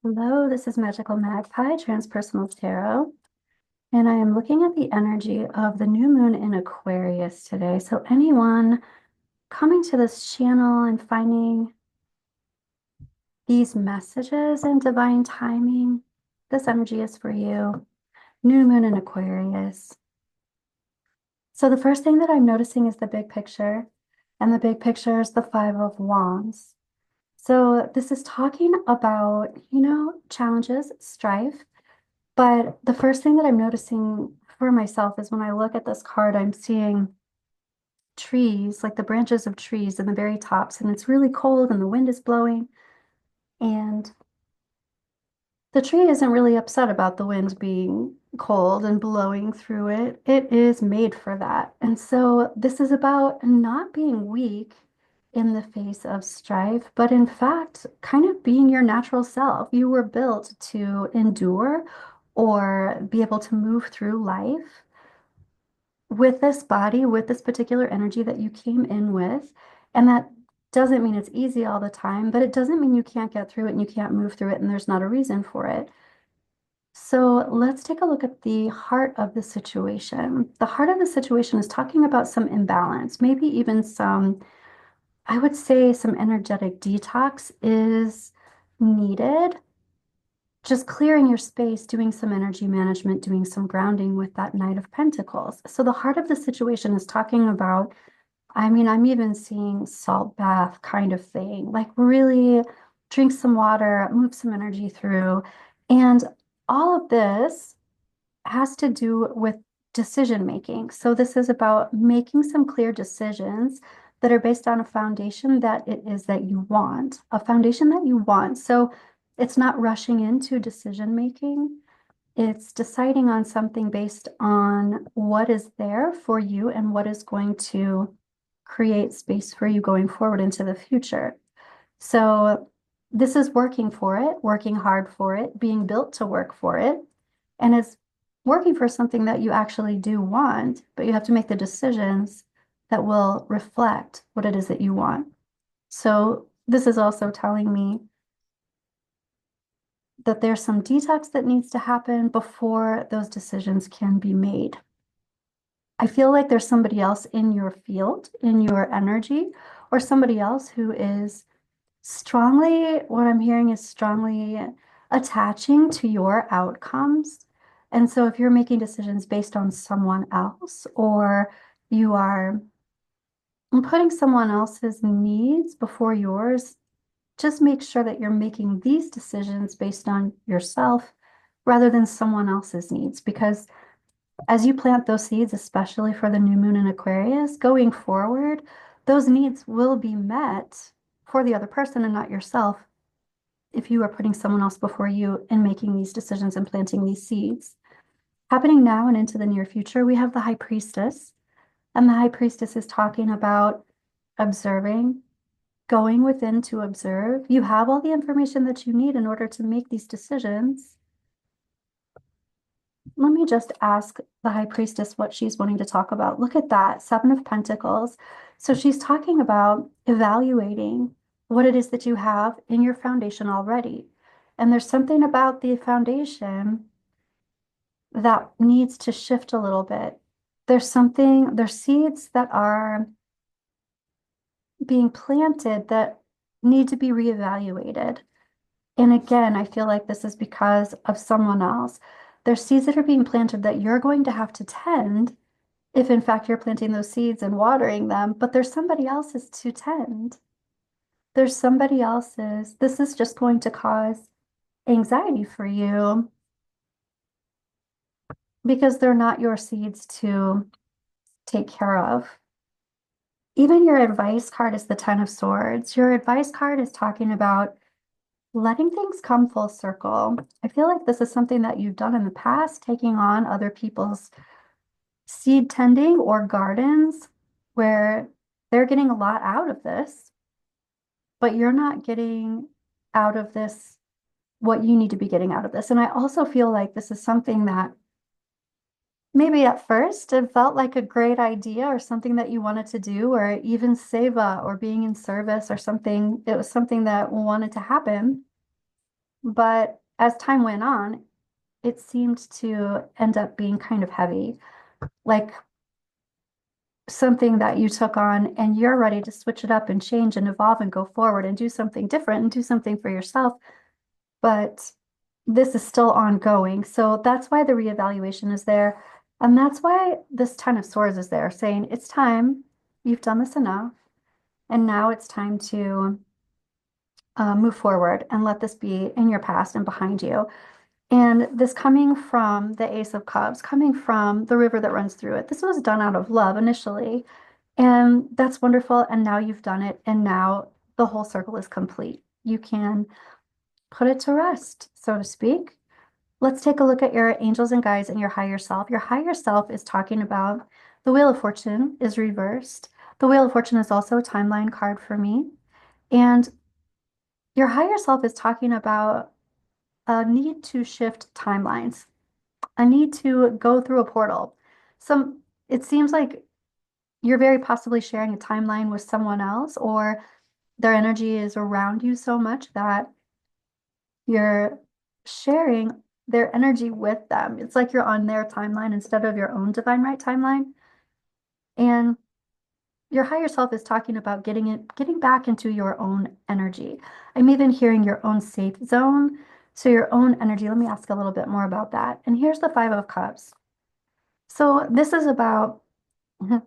Hello, this is Magickal Magpie, Transpersonal Tarot, and I am looking at the energy of the new moon in Aquarius today. So anyone coming to this channel and finding these messages in divine timing, this energy is for you. New moon in Aquarius. So the first thing that I'm noticing is the big picture, and the big picture is the Five of Wands. So this is talking about, challenges, strife. But the first thing that I'm noticing for myself is when I look at this card, I'm seeing trees, like the branches of trees in the very tops, and it's really cold and the wind is blowing. And the tree isn't really upset about the wind being cold and blowing through it. It is made for that. And so this is about not being weak in the face of strife, but in fact, kind of being your natural self. You were built to endure or be able to move through life with this body, with this particular energy that you came in with. And that doesn't mean it's easy all the time, but it doesn't mean you can't get through it and you can't move through it and there's not a reason for it. So let's take a look at the heart of the situation. The heart of the situation is talking about some imbalance, maybe even some, I would say, some energetic detox is needed. Just clearing your space, doing some energy management, doing some grounding with that Knight of Pentacles. So the heart of the situation is talking about, I'm even seeing salt bath kind of thing, like really drink some water, move some energy through. And all of this has to do with decision making. So this is about making some clear decisions that are based on a foundation that it is that you want, a foundation that you want. So it's not rushing into decision making. It's deciding on something based on what is there for you and what is going to create space for you going forward into the future. So this is working for it, working hard for it, being built to work for it. And it's working for something that you actually do want, but you have to make the decisions that will reflect what it is that you want. So this is also telling me that there's some detox that needs to happen before those decisions can be made. I feel like there's somebody else in your field, in your energy, or somebody else who is strongly, what I'm hearing is strongly attaching to your outcomes. And so if you're making decisions based on someone else, or you are putting someone else's needs before yours, just make sure that you're making these decisions based on yourself rather than someone else's needs. Because as you plant those seeds, especially for the new moon in Aquarius, going forward, those needs will be met for the other person and not yourself if you are putting someone else before you and making these decisions and planting these seeds. Happening now and into the near future, we have the High Priestess, and the High Priestess is talking about observing, going within to observe. You have all the information that you need in order to make these decisions. Let me just ask the High Priestess what she's wanting to talk about. Look at that, Seven of Pentacles. So she's talking about evaluating what it is that you have in your foundation already. And there's something about the foundation that needs to shift a little bit. There's seeds that are being planted that need to be reevaluated. And again, I feel like this is because of someone else. There's seeds that are being planted that you're going to have to tend if in fact you're planting those seeds and watering them, but there's somebody else's to tend. There's somebody else's. This is just going to cause anxiety for you because they're not your seeds to take care of. Even your advice card is the Ten of Swords. Your advice card is talking about letting things come full circle. I feel like this is something that you've done in the past, taking on other people's seed tending or gardens where they're getting a lot out of this, but you're not getting out of this what you need to be getting out of this. And I also feel like this is something that maybe at first it felt like a great idea or something that you wanted to do, or even seva or being in service or something. It was something that wanted to happen. but as time went on, it seemed to end up being kind of heavy, like something that you took on and you're ready to switch it up and change and evolve and go forward and do something different and do something for yourself. But this is still ongoing. So that's why the reevaluation is there. And that's why this Ten of Swords is there, saying it's time, you've done this enough, and now it's time to move forward and let this be in your past and behind you. And this coming from the Ace of Cups, coming from the river that runs through it, this was done out of love initially. And that's wonderful. And now you've done it. And now the whole circle is complete. You can put it to rest, so to speak. Let's take a look at your angels and guides and your higher self. Your higher self is talking about the Wheel of Fortune is reversed. The Wheel of Fortune is also a timeline card for me. And your higher self is talking about a need to shift timelines, a need to go through a portal. It seems like you're very possibly sharing a timeline with someone else, or their energy is around you so much that you're sharing their energy with them. It's like you're on their timeline instead of your own divine right timeline. And your higher self is talking about getting back into your own energy. I'm even hearing your own safe zone. So your own energy. Let me ask a little bit more about that. And here's the Five of Cups. So this is about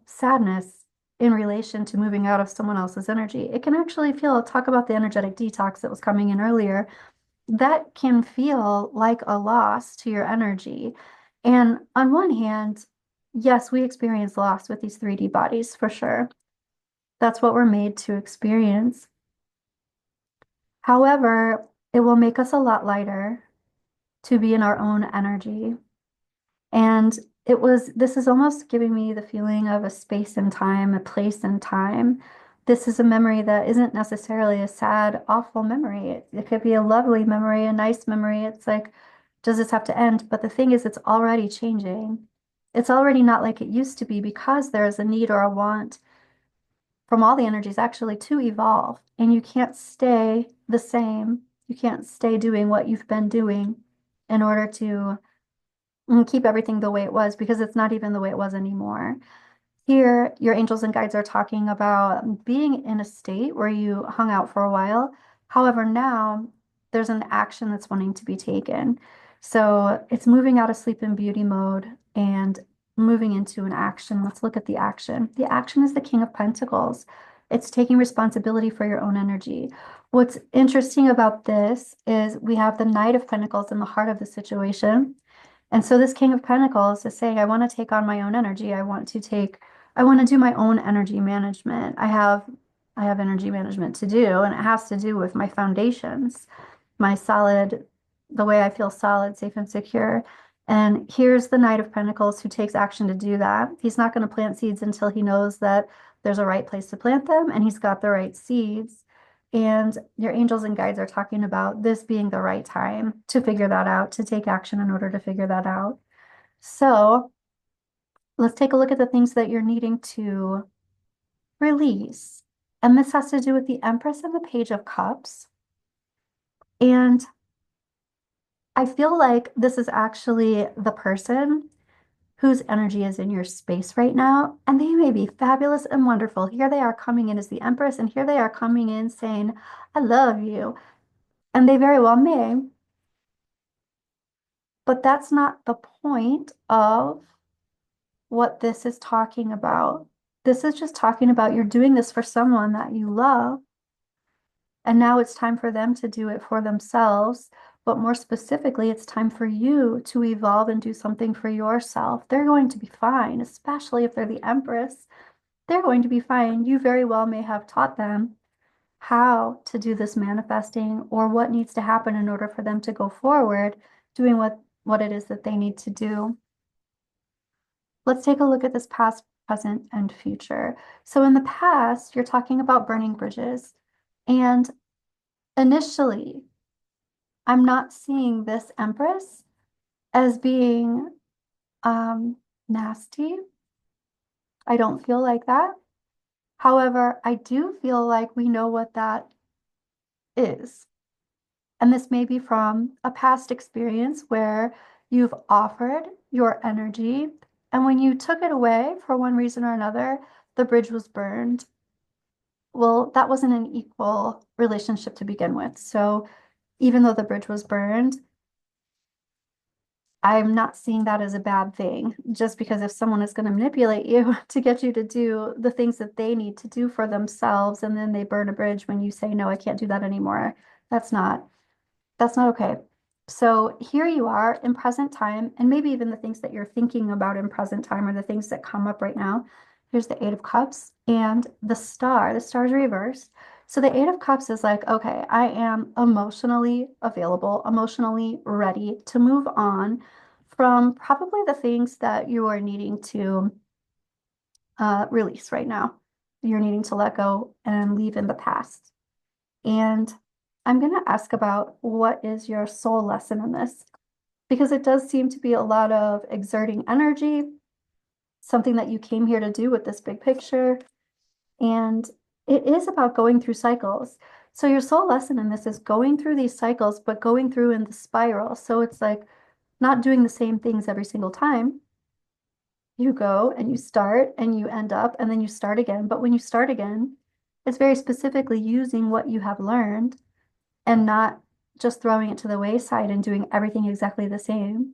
sadness in relation to moving out of someone else's energy. It can actually talk about the energetic detox that was coming in earlier. That can feel like a loss to your energy. And on one hand, yes, we experience loss with these 3D bodies for sure. That's what we're made to experience. However, it will make us a lot lighter to be in our own energy. And this is almost giving me the feeling of a space and time, a place and time. This is a memory that isn't necessarily a sad, awful memory. It could be a lovely memory, a nice memory. It's like, does this have to end? But the thing is, it's already changing. It's already not like it used to be because there is a need or a want from all the energies actually to evolve. And you can't stay the same. You can't stay doing what you've been doing in order to keep everything the way it was because it's not even the way it was anymore. Here, your angels and guides are talking about being in a state where you hung out for a while. However, now there's an action that's wanting to be taken. So it's moving out of sleep and beauty mode and moving into an action. Let's look at the action. The action is the King of Pentacles. It's taking responsibility for your own energy. What's interesting about this is we have the Knight of Pentacles in the heart of the situation. And so this King of Pentacles is saying, I want to take on my own energy. I want to do my own energy management. I have energy management to do, and it has to do with my foundations, my solid, the way I feel solid, safe, and secure. And here's the Knight of Pentacles who takes action to do that. He's not going to plant seeds until he knows that there's a right place to plant them and he's got the right seeds. And your angels and guides are talking about this being the right time to figure that out, to take action in order to figure that out. So let's take a look at the things that you're needing to release. And this has to do with the Empress and the Page of Cups. And I feel like this is actually the person whose energy is in your space right now. And they may be fabulous and wonderful. Here they are coming in as the Empress, and here they are coming in saying, I love you. And they very well may. But that's not the point of what this is talking about. This is just talking about you're doing this for someone that you love. And now it's time for them to do it for themselves. But more specifically, it's time for you to evolve and do something for yourself. They're going to be fine, especially if they're the Empress. They're going to be fine. You very well may have taught them how to do this manifesting or what needs to happen in order for them to go forward doing what it is that they need to do. Let's take a look at this past, present, and future. So in the past, you're talking about burning bridges. And initially, I'm not seeing this Empress as being nasty. I don't feel like that. However, I do feel like we know what that is. And this may be from a past experience where you've offered your energy, and when you took it away for one reason or another, the bridge was burned. Well, that wasn't an equal relationship to begin with. So even though the bridge was burned, I'm not seeing that as a bad thing, just because if someone is going to manipulate you to get you to do the things that they need to do for themselves, and then they burn a bridge when you say, no, I can't do that anymore, that's not that's not okay. So here you are in present time, and maybe even the things that you're thinking about in present time are the things that come up right now. Here's the Eight of Cups and the Star. The Star's reversed. So the Eight of Cups is like, okay, I am emotionally available, emotionally ready to move on from probably the things that you are needing to release right now. You're needing to let go and leave in the past. And I'm going to ask about what is your soul lesson in this? Because it does seem to be a lot of exerting energy, something that you came here to do with this big picture. And it is about going through cycles. So your soul lesson in this is going through these cycles, but going through in the spiral. So it's like not doing the same things every single time. You go and you start and you end up and then you start again. But when you start again, it's very specifically using what you have learned and not just throwing it to the wayside and doing everything exactly the same.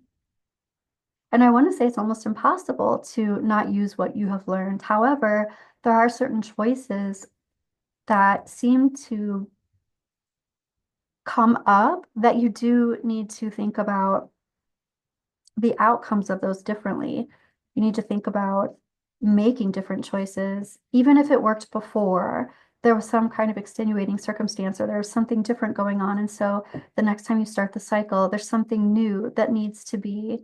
And I want to say it's almost impossible to not use what you have learned. However, there are certain choices that seem to come up that you do need to think about the outcomes of those differently. You need to think about making different choices, even if it worked before. There was some kind of extenuating circumstance or there was something different going on. And so the next time you start the cycle, there's something new that needs to be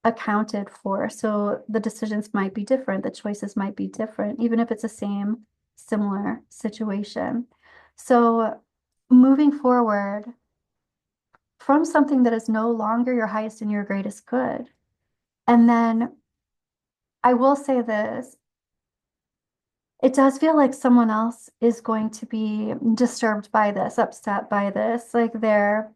accounted for. So the decisions might be different, the choices might be different, even if it's the same, similar situation. So moving forward from something that is no longer your highest and your greatest good. And then I will say this, it does feel like someone else is going to be disturbed by this, upset by this, like their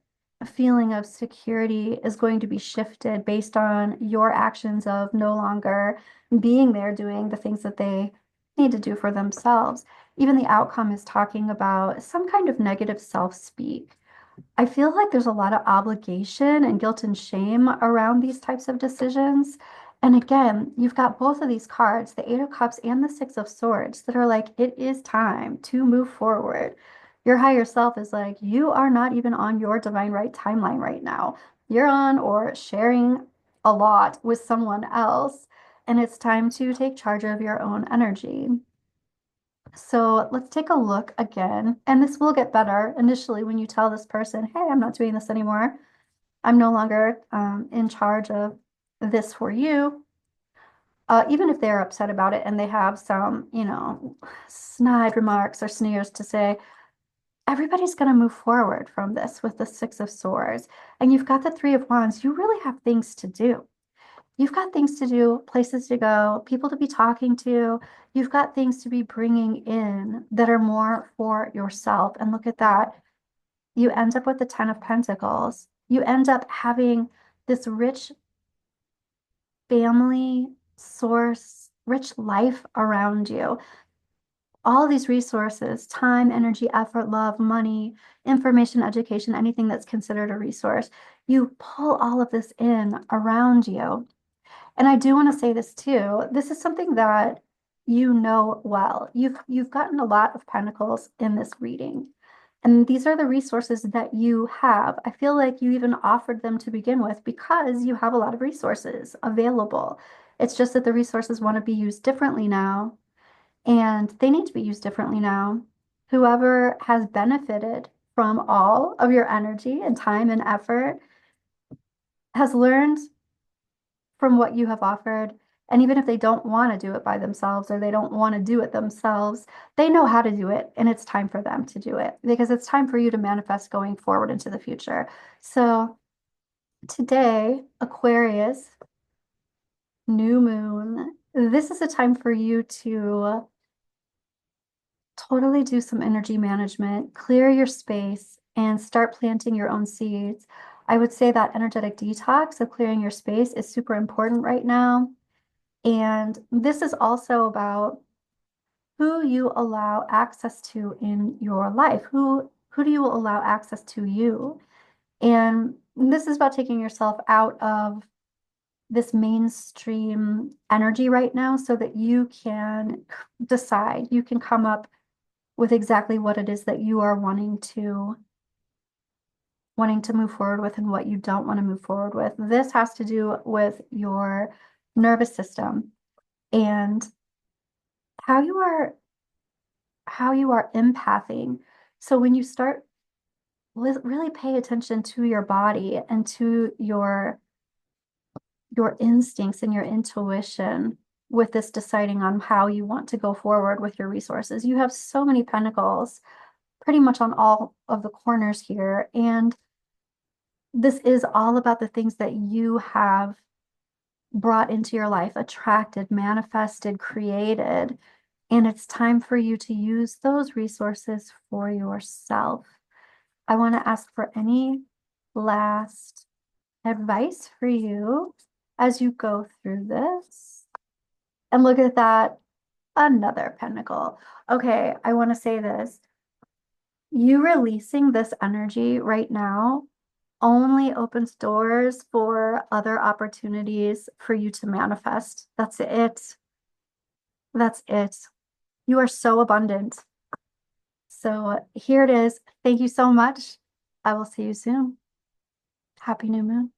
feeling of security is going to be shifted based on your actions of no longer being there doing the things that they need to do for themselves. Even the outcome is talking about some kind of negative self-speak. I feel like there's a lot of obligation and guilt and shame around these types of decisions. And again, you've got both of these cards, the Eight of Cups and the Six of Swords, that are like, it is time to move forward. Your higher self is like, you are not even on your divine right timeline right now. You're on or sharing a lot with someone else, and it's time to take charge of your own energy. So let's take a look again. And this will get better initially when you tell this person, hey, I'm not doing this anymore. I'm no longer in charge of this for you. Even if they're upset about it and they have some, snide remarks or sneers to say, everybody's going to move forward from this with the Six of Swords. And you've got the Three of Wands. You really have things to do. You've got things to do, places to go, people to be talking to. You've got things to be bringing in that are more for yourself. And look at that. You end up with the Ten of Pentacles. You end up having this rich family source, rich life around you. All of these resources, time, energy, effort, love, money, information, education, anything that's considered a resource. You pull all of this in around you. And I do want to say this too. This is something that you know well. You've gotten a lot of pentacles in this reading. And these are the resources that you have. I feel like you even offered them to begin with because you have a lot of resources available. It's just that the resources want to be used differently now, and they need to be used differently now. Whoever has benefited from all of your energy and time and effort has learned from what you have offered. And even if they don't want to do it by themselves or they don't want to do it themselves, they know how to do it. And it's time for them to do it because it's time for you to manifest going forward into the future. So today, Aquarius, new moon, this is a time for you to totally do some energy management, clear your space, and start planting your own seeds. I would say that energetic detox of clearing your space is super important right now. And this is also about who you allow access to in your life. Who do you allow access to you? And this is about taking yourself out of this mainstream energy right now so that you can decide, you can come up with exactly what it is that you are wanting to move forward with and what you don't want to move forward with. This has to do with your nervous system and how you are empathing. So when you start really pay attention to your body and to your instincts and your intuition with this deciding on how you want to go forward with your resources. You have so many pentacles pretty much on all of the corners here. And this is all about the things that you have brought into your life, attracted, manifested, created. And it's time for you to use those resources for yourself. I want to ask for any last advice for you as you go through this. And look at that, another pentacle. Okay, I want to say this. You releasing this energy right now only opens doors for other opportunities for you to manifest. That's it. That's it. You are so abundant. So here it is. Thank you so much. I will see you soon. Happy new moon.